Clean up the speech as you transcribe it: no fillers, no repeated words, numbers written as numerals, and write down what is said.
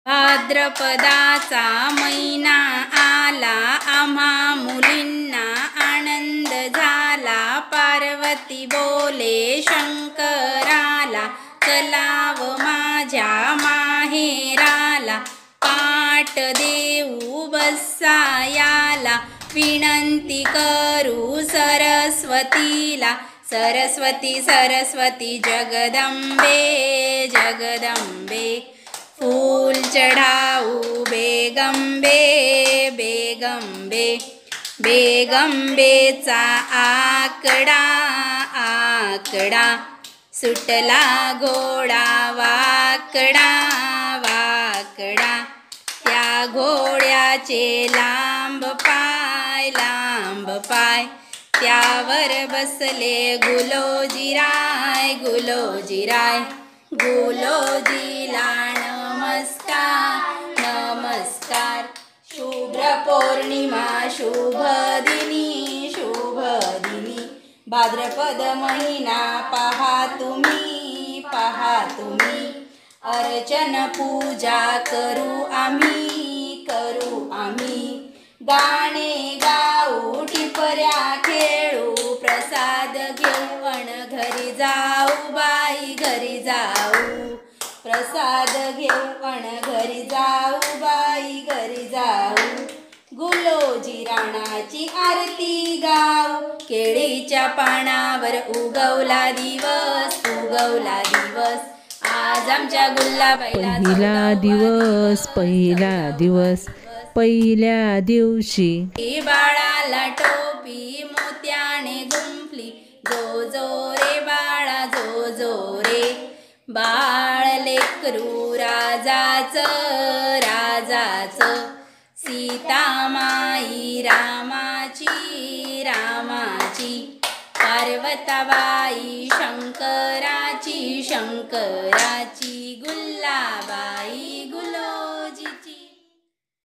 भाद्रपदाचा महिना आला, आम्हा मुलींना आनंद झाला। पार्वती बोले शंकराला, चलाव माझ्या माहेराला। पाट देऊ बसायाला, विनंती करू सरस्वतीला। सरस्वती सरस्वती जगदंबे जगदंबे, फूल चढ़ाऊ बेगंबे बेगंबे। बेगंबेचा आकडा आकडा, सुटला घोडा वाकडा वाकडा। त्या घोड्याचे लांब पाय, त्यावर बसले गुलोजीराय गुलोजीराय। गुलोजीला नमस्कार नमस्कार। शुभ्र पौर्णिमा शुभ दिनी शुभ दिनी। भाद्रपद महिना पहा तुम्ही पहा तुम्ही। अर्चन पूजा करू आम्ही। गाणे गाऊ टिपऱ्या खेळू, प्रसाद घेऊ अन घरी जाऊ बाई घरी जाऊ। प्रसाद घेऊ अन घरी जाऊ बाई घरी जाऊ। गुलोजी राणाची आरती गाऊ, केळीच्या पानावर उगवला दिवस उगवला दिवस। आज आमच्या गुल्लाबाईला पहिला दिवस पहिल्या दिवशी बाळाला टोपी मोत्याने गुंफली। जो जो रे बाळा जो जो रे। बाळ लेकरू राजाचं राजाचं। सीतामाई रामाची रामाची। पार्वताबाई शंकराची शंकराची। गुल्लाबाई